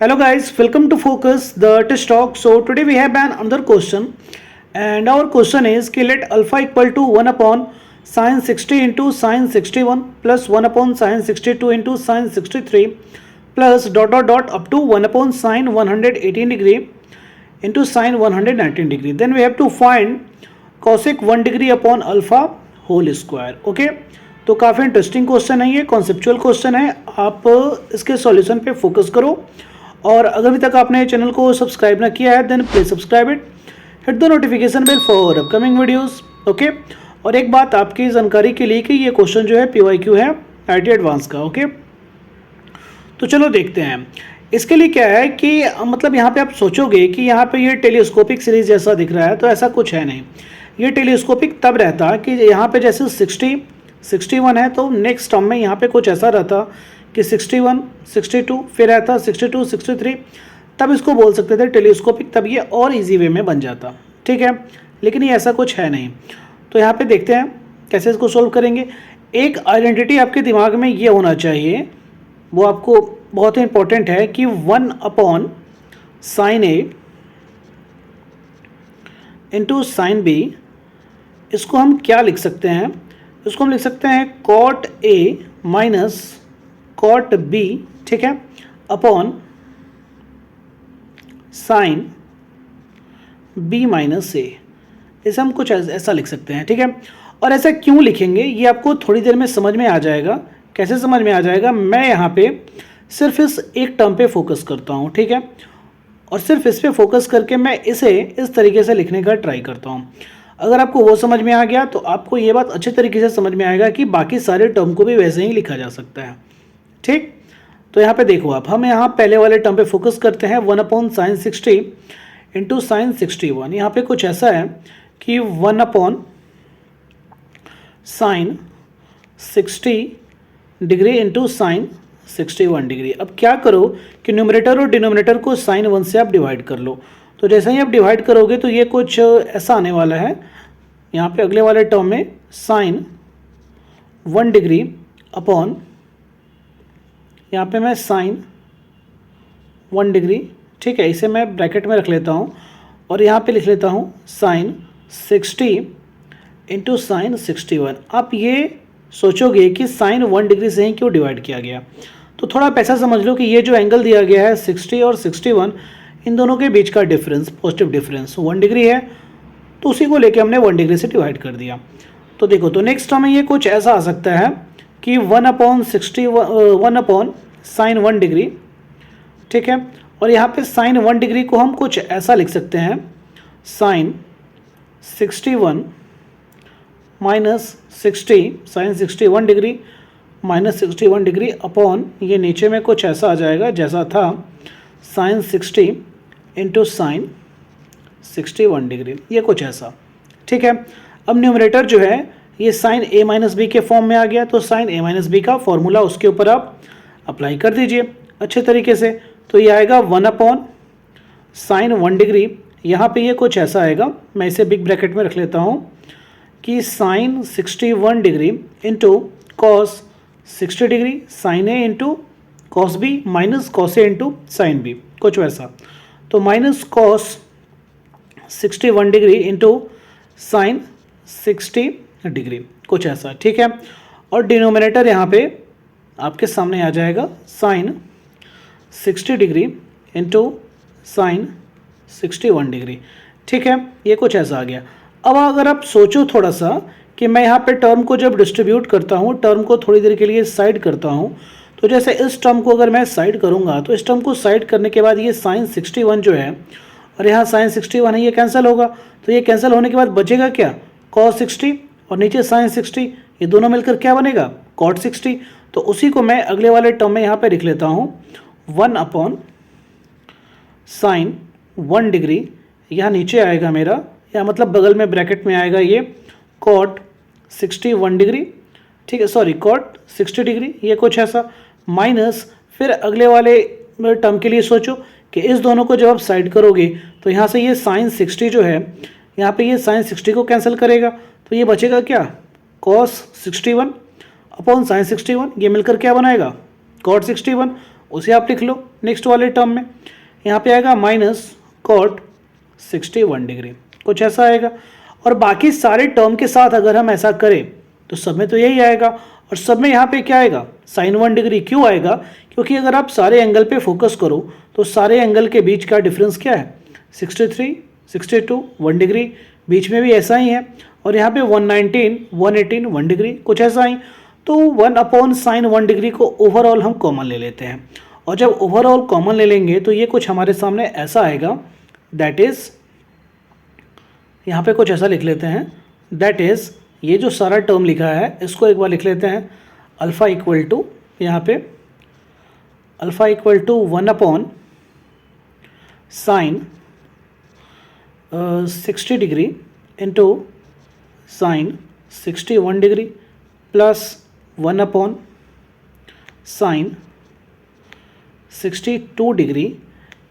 Hello guys, welcome to Focus the Test Talk. So today we have another question, and our question is कि let alpha equal to 1 upon sin 60 into sin 61 plus 1 upon sin 62 into sin 63 plus dot dot dot up to 1 upon sin 118 degree into sin 119 degree. Then we have to find cosec 1 degree upon alpha whole square. Okay, तो काफ़ी interesting question है, ये conceptual question है. आप इसके solution पे focus करो, और अगर अभी तक आपने चैनल को सब्सक्राइब ना किया है then please subscribe it, hit the notification bell for upcoming videos. Okay, और एक बात आपकी जानकारी के लिए कि ये क्वेश्चन जो है PYQ है IIT एडवांस का. ओके, तो चलो देखते हैं. इसके लिए क्या है कि मतलब यहाँ पे आप सोचोगे कि यहाँ पे ये टेलीस्कोपिक सीरीज जैसा दिख रहा है, तो ऐसा कुछ है नहीं. ये टेलीस्कोपिक तब रहता कि यहाँ पे जैसे 61 है, तो नेक्स्ट टर्म में यहाँ पे कुछ ऐसा रहता कि 61, 62, फिर रहता 62, 63, तब इसको बोल सकते थे टेलीस्कोपिक, तब ये और इजी वे में बन जाता. ठीक है, लेकिन ये ऐसा कुछ है नहीं. तो यहाँ पे देखते हैं कैसे इसको सोल्व करेंगे. एक आइडेंटिटी आपके दिमाग में ये होना चाहिए, वो आपको बहुत ही इंपॉर्टेंट है कि 1 upon sine a into sine B, इसको हम क्या लिख सकते हैं? इसको हम लिख सकते हैं cot A minus cot B, ठीक है, upon sine B minus A. इसे हम कुछ ऐसा लिख सकते हैं. ठीक है, और ऐसा क्यों लिखेंगे ये आपको थोड़ी देर में समझ में आ जाएगा. कैसे समझ में आ जाएगा? मैं यहाँ पे सिर्फ इस एक टर्म पे फोकस करता हूँ. ठीक है, और सिर्फ इस पे फोकस करके मैं इसे इस तरीके से लिखने का ट्राई करता हूँ. अगर आपको वो समझ में आ गया तो आपको ये बात अच्छे तरीके से समझ में आएगा कि बाकी सारे टर्म को भी वैसे ही लिखा जा सकता है. ठीक, तो यहाँ पे देखो आप, हम यहाँ पहले वाले टर्म पे फोकस करते हैं 1 अपॉन साइन 60 इंटू साइन 61. यहाँ पे कुछ ऐसा है कि 1 upon sine 60 degree into sine 61 degree. अब क्या करो कि न्यूमरेटर और डिनोमिनेटर को साइन 1 से आप डिवाइड कर लो. तो जैसे ही आप डिवाइड करोगे तो ये कुछ ऐसा आने वाला है. यहाँ पे अगले वाले टर्म में साइन 1 डिग्री अपॉन, यहाँ पे मैं साइन 1 डिग्री, ठीक है, इसे मैं ब्रैकेट में रख लेता हूँ, और यहाँ पे लिख लेता हूँ साइन 60 इंटू साइन 61. आप ये सोचोगे कि साइन 1 डिग्री से ही क्यों डिवाइड किया गया, तो थोड़ा आप ऐसा समझ लो कि ये जो एंगल दिया गया है 60 और 61, इन दोनों के बीच का डिफरेंस, पॉजिटिव डिफरेंस 1 डिग्री है, तो उसी को लेके हमने 1 डिग्री से डिवाइड कर दिया. तो देखो, तो नेक्स्ट टर्म में ये कुछ ऐसा आ सकता है कि 1 अपॉन साइन 1 डिग्री, ठीक है, और यहाँ पे साइन 1 डिग्री को हम कुछ ऐसा लिख सकते हैं sine 61 minus 60, sine 61 degree minus 61 degree upon, ये नीचे में कुछ ऐसा आ जाएगा जैसा था साइन 60 इंटू साइन 61 डिग्री, ये कुछ ऐसा. ठीक है, अब न्यूमरेटर जो है ये साइन a माइनस बी के फॉर्म में आ गया, तो साइन a माइनस बी का फॉर्मूला उसके ऊपर आप अप्लाई कर दीजिए अच्छे तरीके से. तो ये आएगा 1 अपॉन साइन 1 डिग्री, यहाँ पे ये कुछ ऐसा आएगा, मैं इसे बिग ब्रैकेट में रख लेता हूँ कि sine 61 degree into cos 60 degree sine a into cos b minus cos a into sine b, कुछ वैसा. तो minus cos 61 degree into sine 60 degree, कुछ ऐसा. ठीक है, और डिनोमिनेटर यहाँ पे आपके सामने आ जाएगा sine 60 degree into sine 61 degree. ठीक है, ये कुछ ऐसा आ गया. अब अगर आप सोचो थोड़ा सा कि मैं यहाँ पे टर्म को जब डिस्ट्रीब्यूट करता हूँ, टर्म को थोड़ी देर के लिए साइड करता हूँ, तो जैसे इस टर्म को अगर मैं साइड करूँगा तो इस टर्म को साइड करने के बाद ये साइन 61 जो है और यहाँ साइन 61 है, ये कैंसिल होगा. तो ये कैंसिल होने के बाद बचेगा क्या? कॉस 60 और नीचे साइन 60, ये दोनों मिलकर क्या बनेगा? कॉट 60. तो उसी को मैं अगले वाले टर्म में यहाँ पे लिख लेता हूँ 1 अपॉन साइन 1 डिग्री, यहाँ नीचे आएगा मेरा, या मतलब बगल में ब्रैकेट में आएगा ये कॉट 61 डिग्री, ठीक है, सॉरी कॉट 60 डिग्री, ये कुछ ऐसा, माइनस फिर अगले वाले टर्म के लिए सोचो कि इस दोनों को जब आप साइड करोगे तो यहाँ से ये साइन 60 जो है, यहाँ पे ये साइन 60 को कैंसिल करेगा, तो ये बचेगा क्या? कॉस 61 अपॉन साइन 61, ये मिलकर क्या बनाएगा? कॉट 61, उसे आप लिख लो नेक्स्ट वाले टर्म में। यहाँ पे आएगा माइनस कॉट 61 डिग्री, कुछ ऐसा आएगा। और बाकी सारे टर्म के साथ अगर हम ऐसा करें तो सब में तो यही आएगा, और सब में यहाँ पे क्या आएगा, साइन 1 डिग्री। क्यों आएगा, क्योंकि अगर आप सारे एंगल पे फोकस करो तो सारे एंगल के बीच का डिफरेंस क्या है, 63, 62, 1 डिग्री, बीच में भी ऐसा ही है। और यहाँ पे 119, 118, 1 डिग्री, कुछ ऐसा ही। तो 1/sin 1 डिग्री को ओवरऑल हम कॉमन ले लेते हैं, और जब ओवरऑल कॉमन ले लेंगे तो ये कुछ हमारे सामने ऐसा आएगा, दैट इज, यहाँ पे कुछ ऐसा लिख लेते हैं, दैट इज, ये जो सारा टर्म लिखा है इसको एक बार लिख लेते हैं, अल्फ़ा इक्वल टू, यहाँ पे alpha equal to 1/sin 60 degree into sine 61 degree plus 1/sin 62 degree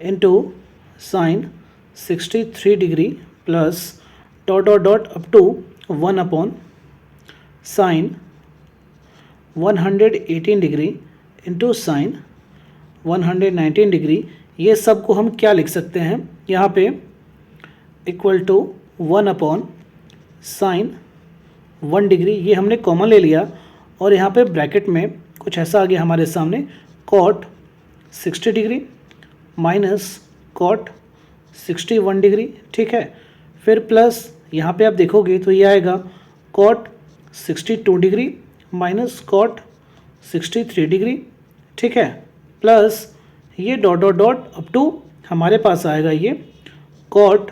into sine 63 degree plus dot dot dot up to 1/sin 118 degree into sine 119 degree. ये सब को हम क्या लिख सकते हैं, यहाँ पे इक्वल टू 1/sin 1 डिग्री, ये हमने कॉमन ले लिया, और यहाँ पे ब्रैकेट में कुछ ऐसा आ गया हमारे सामने, cot 60 degree minus cot 61 degree, ठीक है। फिर प्लस यहाँ पे आप देखोगे तो ये आएगा cot 62 degree minus cot 63 degree, ठीक है, प्लस ये dot dot dot up to हमारे पास आएगा ये cot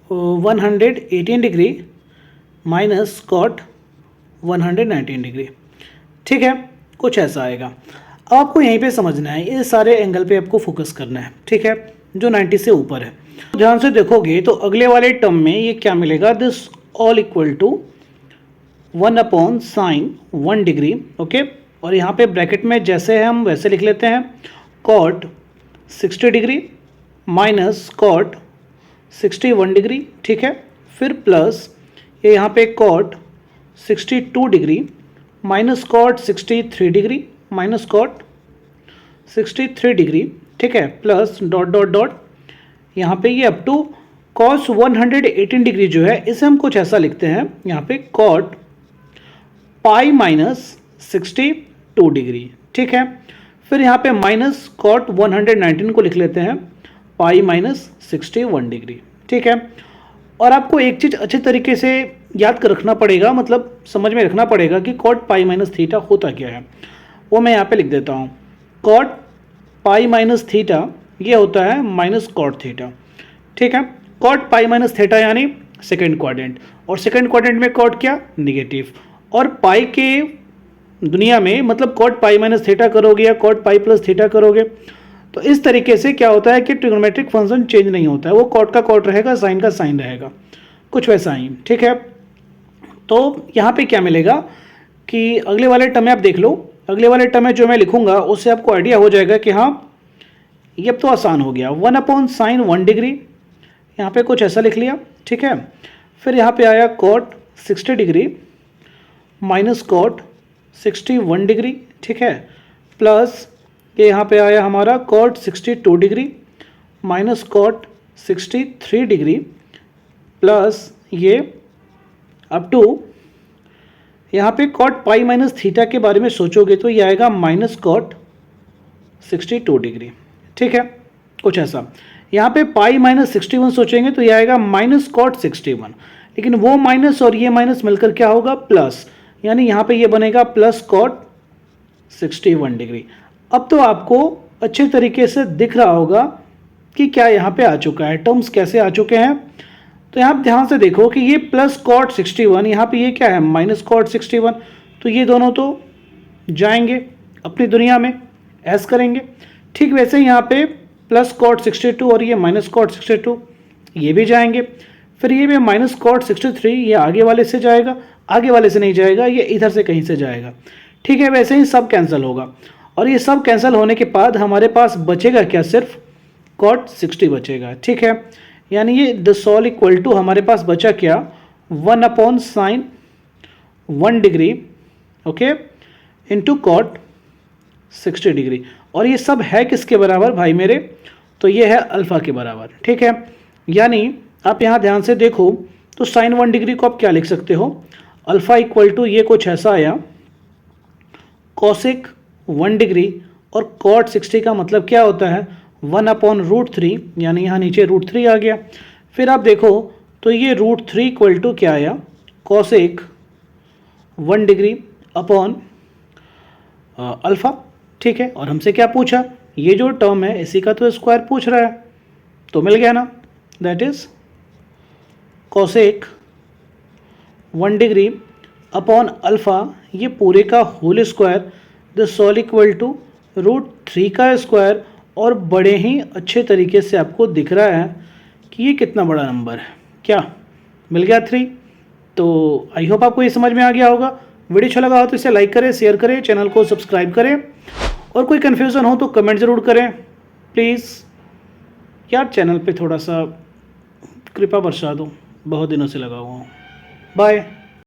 118 degree minus cot 119 degree, ठीक है, कुछ ऐसा आएगा। अब आपको यहीं पे समझना है, ये सारे एंगल पे आपको फोकस करना है, ठीक है, जो 90 से ऊपर है। ध्यान से देखोगे तो अगले वाले टर्म में ये क्या मिलेगा, this all equal to 1/sin 1 degree, okay. और यहाँ पे ब्रैकेट में जैसे है हम वैसे लिख लेते हैं, cot 60 degree minus cot 61 degree, ठीक है। फिर प्लस ये यहाँ पे cot 62 degree minus cot 63 degree minus cot 63 degree, ठीक है, प्लस डॉट डॉट डॉट यहाँ पे ये अप टू कॉस 118 डिग्री जो है इसे हम कुछ ऐसा लिखते हैं, यहाँ पे कॉट पाई माइनस 62 डिग्री, ठीक है। फिर यहाँ पे माइनस कॉट 119 को लिख लेते हैं, पाई माइनस 61 डिग्री, ठीक है। और आपको एक चीज़ अच्छे तरीके से याद कर रखना पड़ेगा, मतलब समझ में रखना पड़ेगा कि कॉट पाई माइनस थीटा होता क्या है, वो मैं यहाँ पे लिख देता हूँ। कॉट पाई माइनस थीटा ये होता है माइनस कॉट थीटा, ठीक है। कॉट पाई माइनस थीटा यानी सेकेंड क्वाड्रेंट, और सेकेंड क्वाड्रेंट में कॉट क्या, निगेटिव। और पाई के दुनिया में मतलब कॉट पाई माइनस थीटा करोगे या कॉट पाई प्लस थीटा करोगे तो इस तरीके से क्या होता है कि ट्रिग्नोमेट्रिक फंक्शन चेंज नहीं होता है, वो कॉट का कॉट रहेगा, साइन का साइन रहेगा, कुछ वैसा ही, ठीक है। तो यहाँ पे क्या मिलेगा कि अगले वाले टर्म में आप देख लो, अगले वाले टर्म में जो मैं लिखूंगा उससे आपको आइडिया हो जाएगा कि हाँ ये अब तो आसान हो गया। 1/sin 1 डिग्री यहाँ पे कुछ ऐसा लिख लिया, ठीक है। फिर यहाँ पे आया cot 60 degree minus cot 61 degree, ठीक है, प्लस ये यहाँ पे आया हमारा cot 62 degree minus cot 63 degree, plus ये अप टू यहाँ पे कॉट पाई माइनस थीटा के बारे में सोचोगे तो ये आएगा माइनस कॉट 62 डिग्री, ठीक है, कुछ ऐसा। यहाँ पे पाई माइनस 61 सोचेंगे तो ये आएगा माइनस कॉट 61, लेकिन वो माइनस और ये माइनस मिलकर क्या होगा, प्लस, यानी यहाँ पे ये बनेगा प्लस कॉट 61 डिग्री। अब तो आपको अच्छे तरीके से दिख रहा होगा कि क्या यहाँ पे आ चुका है, टर्म्स कैसे आ चुके हैं। तो यहाँ ध्यान से देखो कि ये प्लस कॉट 61, यहाँ पे ये क्या है, माइनस कॉट 61, तो ये दोनों तो जाएंगे अपनी दुनिया में, ऐस करेंगे। ठीक वैसे ही यहाँ पे प्लस कॉट 62 और ये माइनस कॉट 62 ये भी जाएंगे। फिर ये भी माइनस कॉट 63 ये आगे वाले से जाएगा, आगे वाले से नहीं जाएगा, ये इधर से कहीं से जाएगा। ठीक है, वैसे ही सब कैंसिल होगा, और ये सब कैंसिल होने के बाद हमारे पास बचेगा क्या, सिर्फ कॉट 60 बचेगा। ठीक है, यानी ये दिस ऑल इक्वल टू हमारे पास बचा क्या, 1/sin 1 degree, okay, into cot 60 degree. और ये सब है किसके बराबर भाई मेरे? तो ये है अल्फ़ा के बराबर, ठीक है। यानी आप यहाँ ध्यान से देखो तो साइन 1 डिग्री को आप क्या लिख सकते हो? अल्फ़ा इक्वल टू ये कुछ ऐसा आया, कॉसिक 1 डिग्री, और कॉट 60 का मतलब क्या होता है? 1/√3, यानी यहाँ नीचे √3 आ गया। फिर आप देखो तो ये √3 इक्वल टू क्या आया? कॉसिक 1 डिग्री अपॉन अल्फ़ा, ठीक है। और हमसे क्या पूछा? ये जो टर्म है इसी का तो स्क्वायर पूछ रहा है, तो मिल गया ना, that is cosec 1 degree upon alpha, ये पूरे का whole square, the sole equal to √3 का स्क्वायर। और बड़े ही अच्छे तरीके से आपको दिख रहा है कि ये कितना बड़ा नंबर है, क्या मिल गया 3। तो आई होप आपको ये समझ में आ गया होगा। वीडियो अच्छा लगा हो तो इसे लाइक करें, शेयर करें, चैनल को सब्सक्राइब करें, और कोई कन्फ्यूज़न हो तो कमेंट ज़रूर करें प्लीज़। यार चैनल पे थोड़ा सा कृपा बरसा दो, बहुत दिनों से लगा हुआ हूँ। बाय।